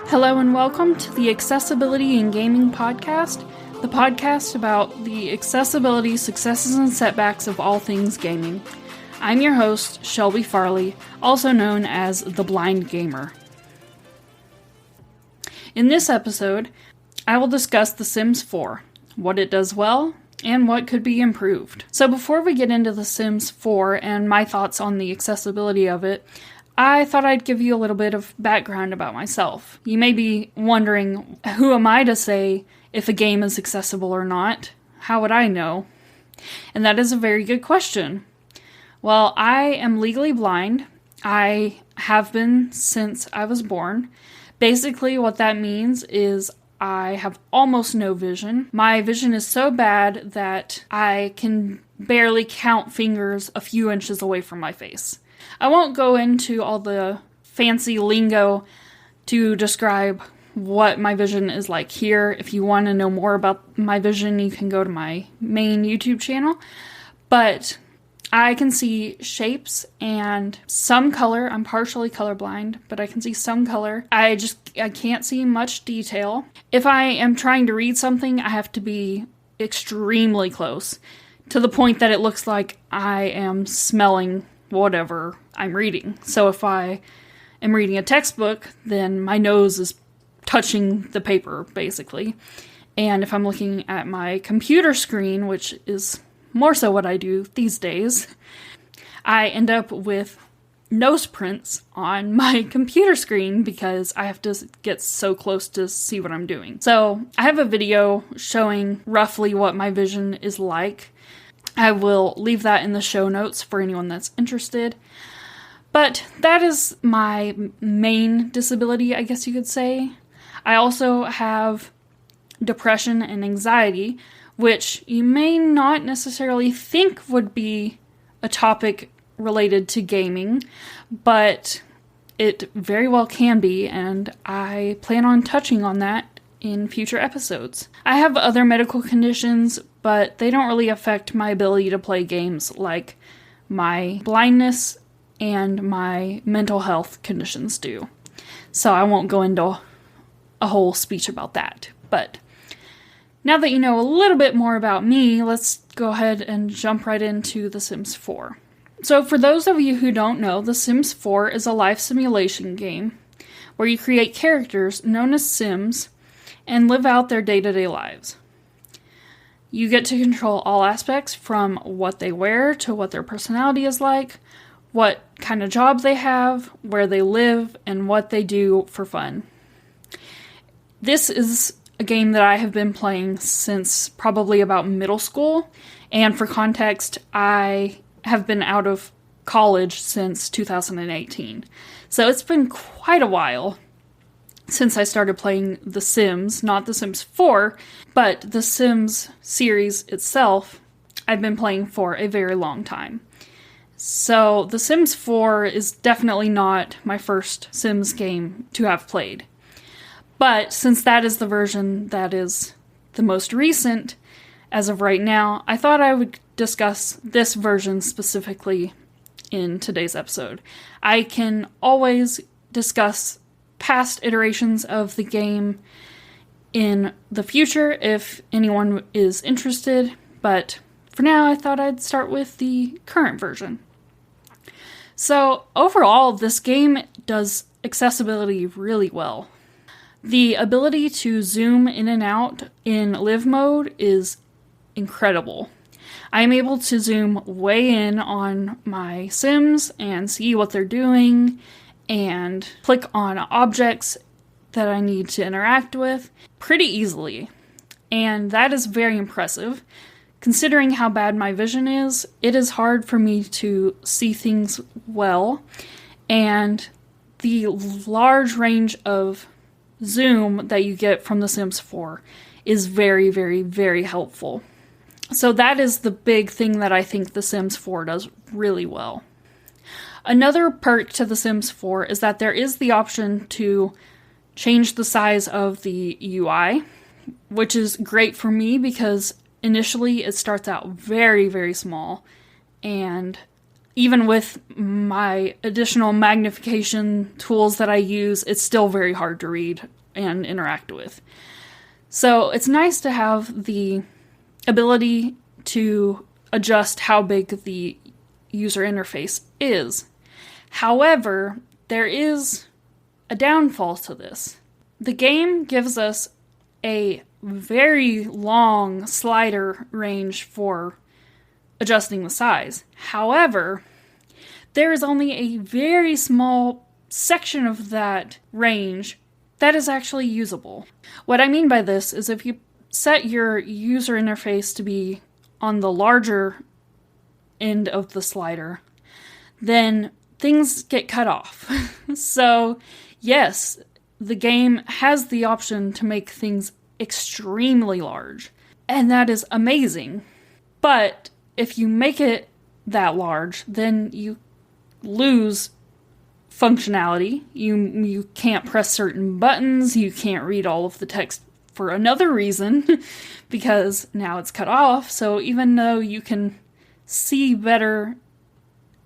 Hello and welcome to the Accessibility in Gaming podcast, the podcast about the accessibility, successes, and setbacks of all things gaming. I'm your host, Chelby Farley, also known as the Blind Gaymer. In this episode, I will discuss The Sims 4, what it does well, and what could be improved. So before we get into The Sims 4 and my thoughts on the accessibility of it, I thought I'd give you a little bit of background about myself. You may be wondering, who am I to say if a game is accessible or not? How would I know? And that is a very good question. Well, I am legally blind. I have been since I was born. Basically, what that means is I have almost no vision. My vision is so bad that I can barely count fingers a few inches away from my face. I won't go into all the fancy lingo to describe what my vision is like here. If you want to know more about my vision, you can go to my main YouTube channel. But I can see shapes and some color. I'm partially colorblind, but I can see some color. I can't see much detail. If I am trying to read something, I have to be extremely close to the point that it looks like I am smelling whatever I'm reading. So if I am reading a textbook, then my nose is touching the paper, basically. And if I'm looking at my computer screen, which is more so what I do these days, I end up with nose prints on my computer screen because I have to get so close to see what I'm doing. So I have a video showing roughly what my vision is like. I will leave that in the show notes for anyone that's interested. But that is my main disability, I guess you could say. I also have depression and anxiety, which you may not necessarily think would be a topic related to gaming, but it very well can be, and I plan on touching on that in future episodes. I have other medical conditions, but they don't really affect my ability to play games like my blindness and my mental health conditions do. So I won't go into a whole speech about that. But now that you know a little bit more about me, let's go ahead and jump right into The Sims 4. So for those of you who don't know, The Sims 4 is a life simulation game where you create characters known as Sims and live out their day-to-day lives. You get to control all aspects from what they wear to what their personality is like, what kind of job they have, where they live, and what they do for fun. This is a game that I have been playing since probably about middle school, and for context, I have been out of college since 2018. So it's been quite a while since I started playing The Sims, not The Sims 4, but The Sims series itself, I've been playing for a very long time. So The Sims 4 is definitely not my first Sims game to have played. But since that is the version that is the most recent, as of right now, I thought I would discuss this version specifically in today's episode. I can always discuss past iterations of the game in the future if anyone is interested, but for now I thought I'd start with the current version. So overall, this game does accessibility really well. The ability to zoom in and out in live mode is incredible. I'm able to zoom way in on my Sims and see what they're doing and click on objects that I need to interact with pretty easily. And that is very impressive. Considering how bad my vision is, it is hard for me to see things well. And the large range of zoom that you get from The Sims 4 is very, very, very helpful. So that is the big thing that I think The Sims 4 does really well. Another perk to The Sims 4 is that there is the option to change the size of the UI, which is great for me because initially it starts out very, very small, and even with my additional magnification tools that I use, it's still very hard to read and interact with. So it's nice to have the ability to adjust how big the user interface is. However, there is a downfall to this. The game gives us a very long slider range for adjusting the size. However, there is only a very small section of that range that is actually usable. What I mean by this is if you set your user interface to be on the larger end of the slider, then things get cut off. So, yes, the game has the option to make things extremely large, and that is amazing. But if you make it that large, then you lose functionality. You can't press certain buttons, you can't read all of the text for another reason, because now it's cut off. So even though you can see better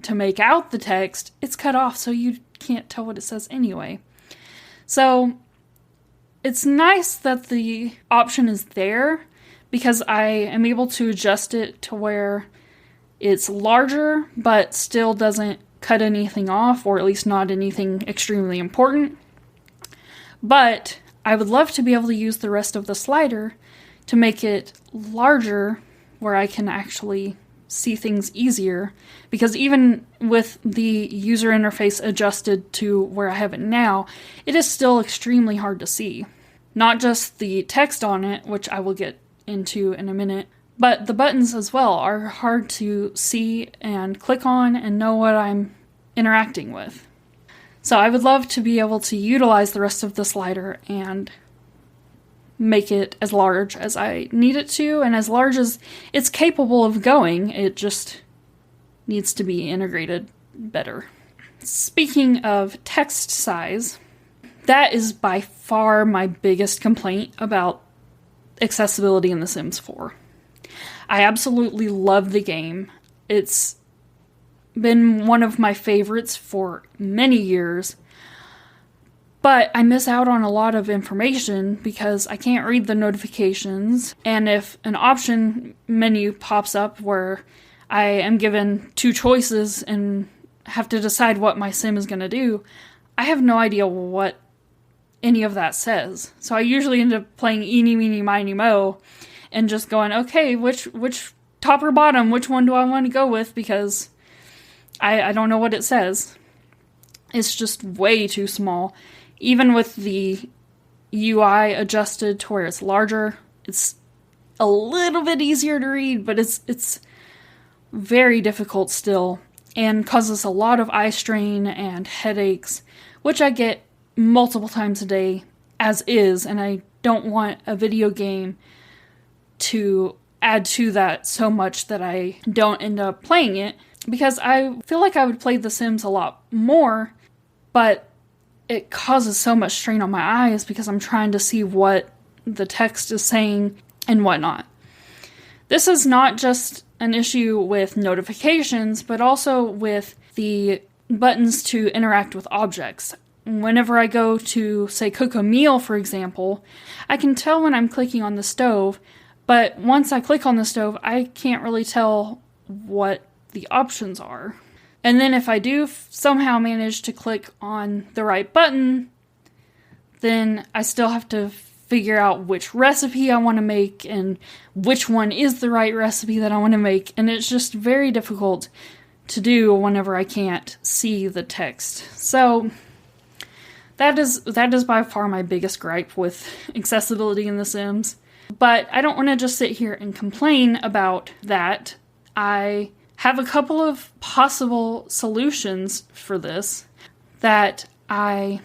to make out the text, it's cut off, so you can't tell what it says anyway. So it's nice that the option is there, because I am able to adjust it to where it's larger, but still doesn't cut anything off, or at least not anything extremely important. But I would love to be able to use the rest of the slider to make it larger, where I can actually see things easier, because even with the user interface adjusted to where I have it now, it is still extremely hard to see. Not just the text on it, which I will get into in a minute, but the buttons as well are hard to see and click on and know what I'm interacting with. So I would love to be able to utilize the rest of the slider and make it as large as I need it to, and as large as it's capable of going. It just needs to be integrated better. Speaking of text size, that is by far my biggest complaint about accessibility in The Sims 4. I absolutely love the game. It's been one of my favorites for many years, but I miss out on a lot of information because I can't read the notifications, and if an option menu pops up where I am given two choices and have to decide what my sim is going to do, I have no idea what any of that says. So I usually end up playing eeny, meeny, miny, mo, and just going, okay, which top or bottom, which one do I want to go with, because I don't know what it says. It's just way too small. Even with the UI adjusted to where it's larger, it's a little bit easier to read, but it's very difficult still, and causes a lot of eye strain and headaches, which I get multiple times a day as is, and I don't want a video game to add to that so much that I don't end up playing it, because I feel like I would play The Sims a lot more, but it causes so much strain on my eyes because I'm trying to see what the text is saying and whatnot. This is not just an issue with notifications, but also with the buttons to interact with objects. Whenever I go to, say, cook a meal, for example, I can tell when I'm clicking on the stove, but once I click on the stove, I can't really tell what the options are. And then if I do somehow manage to click on the right button, then I still have to figure out which recipe I want to make and which one is the right recipe that I want to make. And it's just very difficult to do whenever I can't see the text. So that is by far my biggest gripe with accessibility in The Sims. But I don't want to just sit here and complain about that. I have a couple of possible solutions for this that I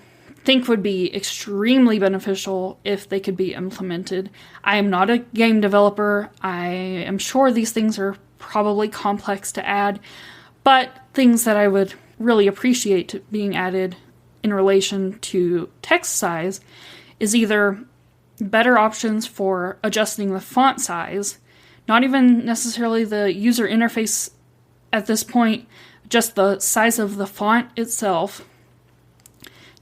think would be extremely beneficial if they could be implemented. I am not a game developer. I am sure these things are probably complex to add, but things that I would really appreciate being added in relation to text size is either better options for adjusting the font size, not even necessarily the user interface at this point, just the size of the font itself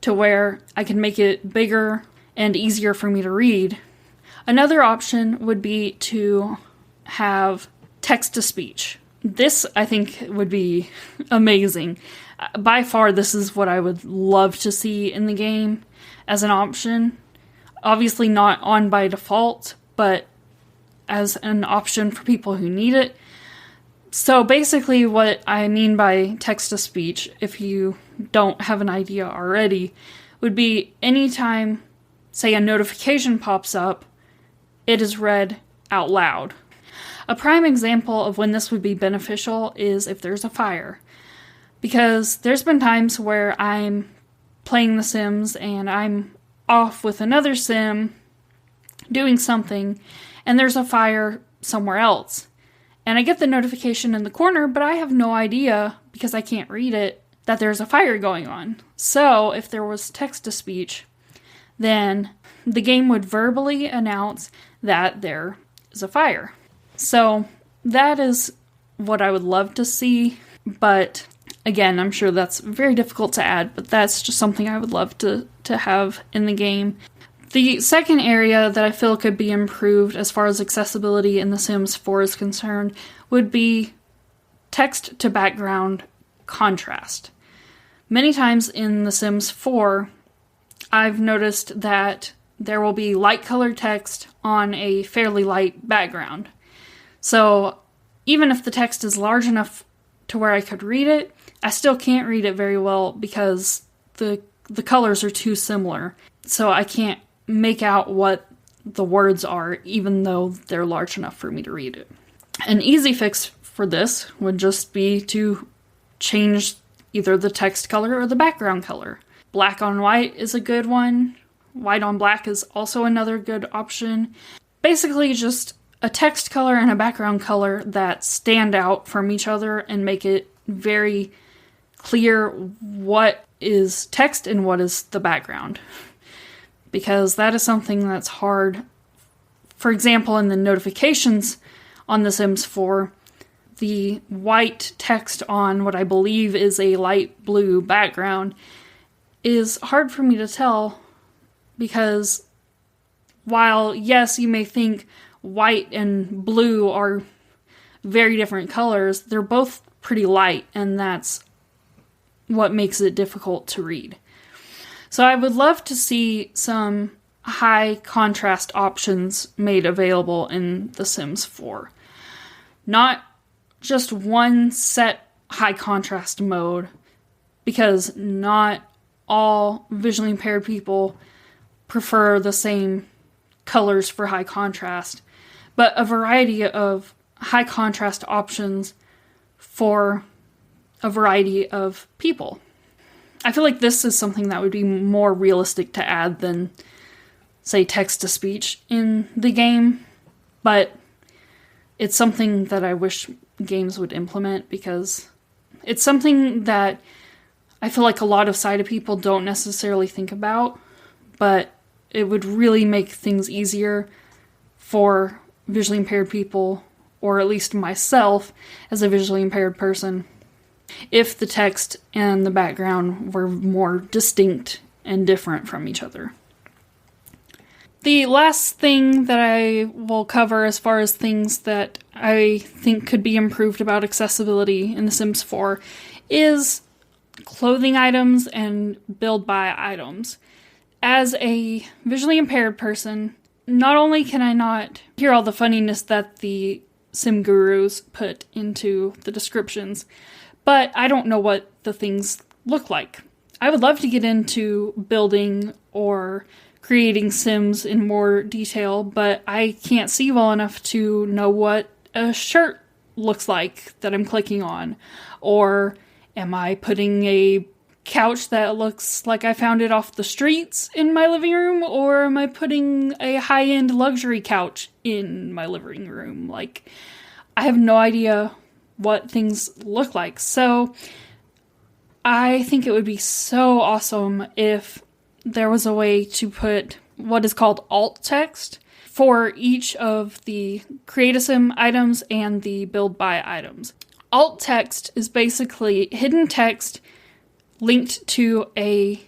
to where I can make it bigger and easier for me to read. Another option would be to have text-to-speech. This, I think, would be amazing. By far, this is what I would love to see in the game as an option. Obviously not on by default, but as an option for people who need it. So basically what I mean by text-to-speech, if you don't have an idea already, would be anytime, say, a notification pops up, it is read out loud. A prime example of when this would be beneficial is if there's a fire. Because there's been times where I'm playing The Sims and I'm off with another Sim doing something, and there's a fire somewhere else. And I get the notification in the corner, but I have no idea, because I can't read it, that there's a fire going on. So if there was text-to-speech, then the game would verbally announce that there is a fire. So that is what I would love to see, but again, I'm sure that's very difficult to add, but that's just something I would love to have in the game. The second area that I feel could be improved as far as accessibility in The Sims 4 is concerned would be text-to-background contrast. Many times in The Sims 4, I've noticed that there will be light-colored text on a fairly light background. So even if the text is large enough to where I could read it, I still can't read it very well because the colors are too similar. So I can't make out what the words are, even though they're large enough for me to read it. An easy fix for this would just be to change either the text color or the background color. Black on white is a good one. White on black is also another good option. Basically just a text color and a background color that stand out from each other and make it very clear what is text and what is the background. Because that is something that's hard. For example, in the notifications on The Sims 4, the white text on what I believe is a light blue background is hard for me to tell because while, yes, you may think white and blue are very different colors, they're both pretty light, and that's what makes it difficult to read. So I would love to see some high contrast options made available in The Sims 4. Not just one set high contrast mode, because not all visually impaired people prefer the same colors for high contrast, but a variety of high contrast options for a variety of people. I feel like this is something that would be more realistic to add than, say, text-to-speech in the game, but it's something that I wish games would implement because it's something that I feel like a lot of sighted people don't necessarily think about, but it would really make things easier for visually impaired people, or at least myself as a visually impaired person, if the text and the background were more distinct and different from each other. The last thing that I will cover as far as things that I think could be improved about accessibility in The Sims 4 is clothing items and build buy items. As a visually impaired person, not only can I not hear all the funniness that the sim gurus put into the descriptions, but I don't know what the things look like. I would love to get into building or creating sims in more detail, but I can't see well enough to know what a shirt looks like that I'm clicking on. Or am I putting a couch that looks like I found it off the streets in my living room, or am I putting a high-end luxury couch in my living room? Like, I have no idea what things look like. So I think it would be so awesome if there was a way to put what is called alt text for each of the create a sim items and the build buy items. alt text is basically hidden text linked to a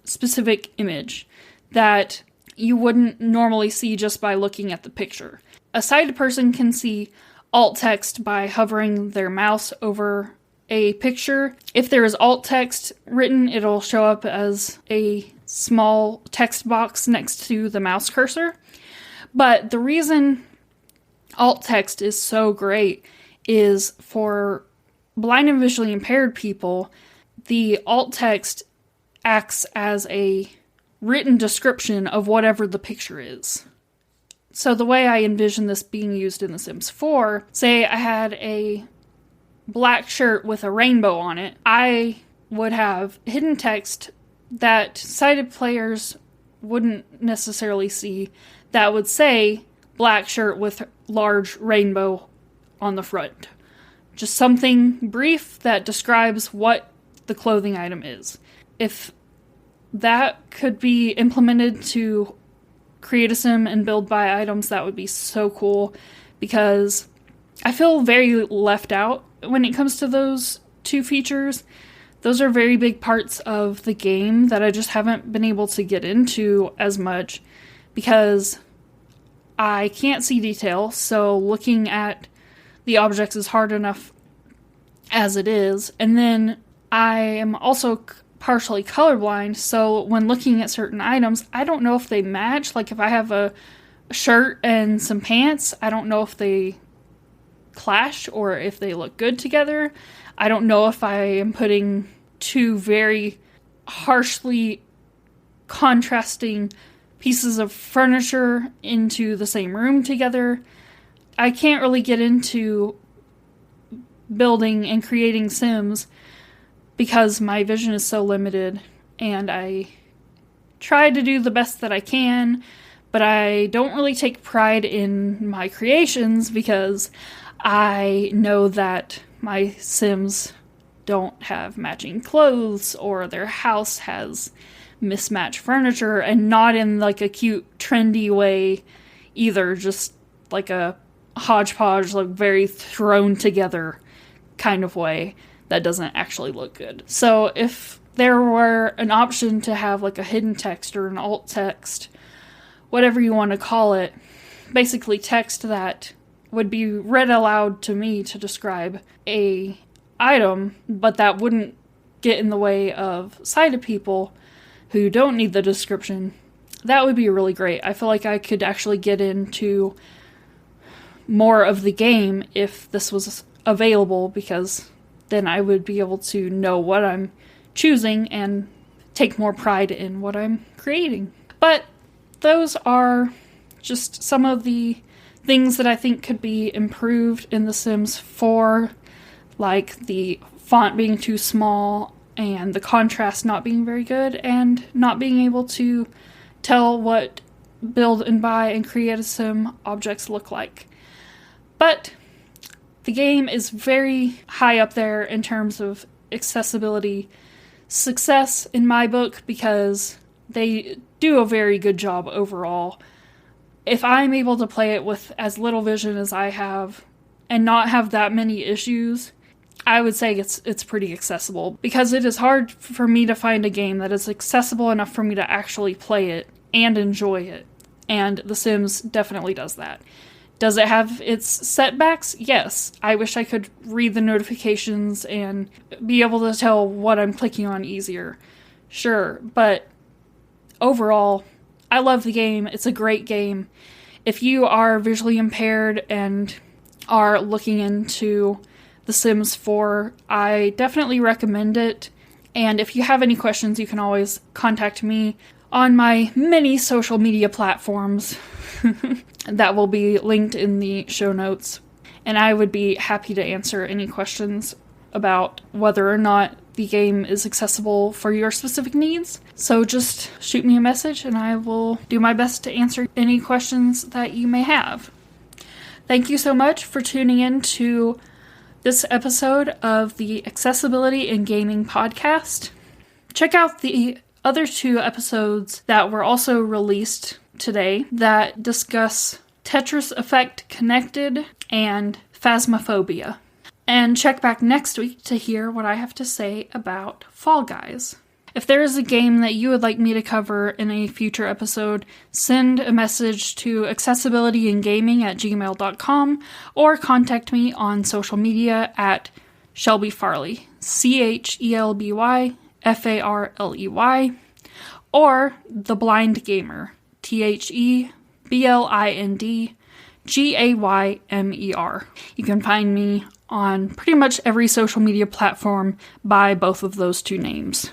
specific image that you wouldn't normally see just by looking at the picture. A sighted person can see alt text by hovering their mouse over a picture. If there is alt text written, it'll show up as a small text box next to the mouse cursor. But the reason alt text is so great is for blind and visually impaired people, the alt text acts as a written description of whatever the picture is. So the way I envision this being used in The Sims 4, say I had a black shirt with a rainbow on it, I would have hidden text that sighted players wouldn't necessarily see that would say black shirt with large rainbow on the front. Just something brief that describes what the clothing item is. If that could be implemented to create a sim and build by items, that would be so cool, because I feel very left out when it comes to those two features. Those are very big parts of the game that I just haven't been able to get into as much because I can't see detail, so looking at the objects is hard enough as it is. And then I am also partially colorblind, so when looking at certain items, I don't know if they match. Like if I have a shirt and some pants, I don't know if they clash or if they look good together. I don't know if I am putting two very harshly contrasting pieces of furniture into the same room together. I can't really get into building and creating Sims because my vision is so limited, and I try to do the best that I can, but I don't really take pride in my creations because I know that my Sims don't have matching clothes or their house has mismatched furniture, and not in like a cute trendy way either, just like a hodgepodge, like very thrown together kind of way that doesn't actually look good. So if there were an option to have like a hidden text or an alt text, whatever you want to call it, basically text that would be read aloud to me to describe a item, but that wouldn't get in the way of sighted people who don't need the description, that would be really great. I feel like I could actually get into more of the game if this was available, because then I would be able to know what I'm choosing and take more pride in what I'm creating. But those are just some of the things that I think could be improved in The Sims 4, like the font being too small and the contrast not being very good and not being able to tell what build and buy and create a sim objects look like. But the game is very high up there in terms of accessibility success in my book, because they do a very good job overall. If I'm able to play it with as little vision as I have and not have that many issues, I would say it's pretty accessible, because it is hard for me to find a game that is accessible enough for me to actually play it and enjoy it. And The Sims definitely does that. Does it have its setbacks? Yes. I wish I could read the notifications and be able to tell what I'm clicking on easier. Sure, but overall, I love the game. It's a great game. If you are visually impaired and are looking into The Sims 4, I definitely recommend it. And if you have any questions, you can always contact me on my many social media platforms that will be linked in the show notes. And I would be happy to answer any questions about whether or not the game is accessible for your specific needs. So just shoot me a message and I will do my best to answer any questions that you may have. Thank you so much for tuning in to this episode of the Accessibility in Gaming podcast. Check out the other two episodes that were also released today that discuss Tetris Effect Connected and Phasmophobia. And check back next week to hear what I have to say about Fall Guys. If there is a game that you would like me to cover in a future episode, send a message to accessibilityandgaming@gmail.com or contact me on social media at Chelby Farley, CHELBY FARLEY, or The Blind Gaymer, THEBLIND GAYMER. You can find me on pretty much every social media platform by both of those two names.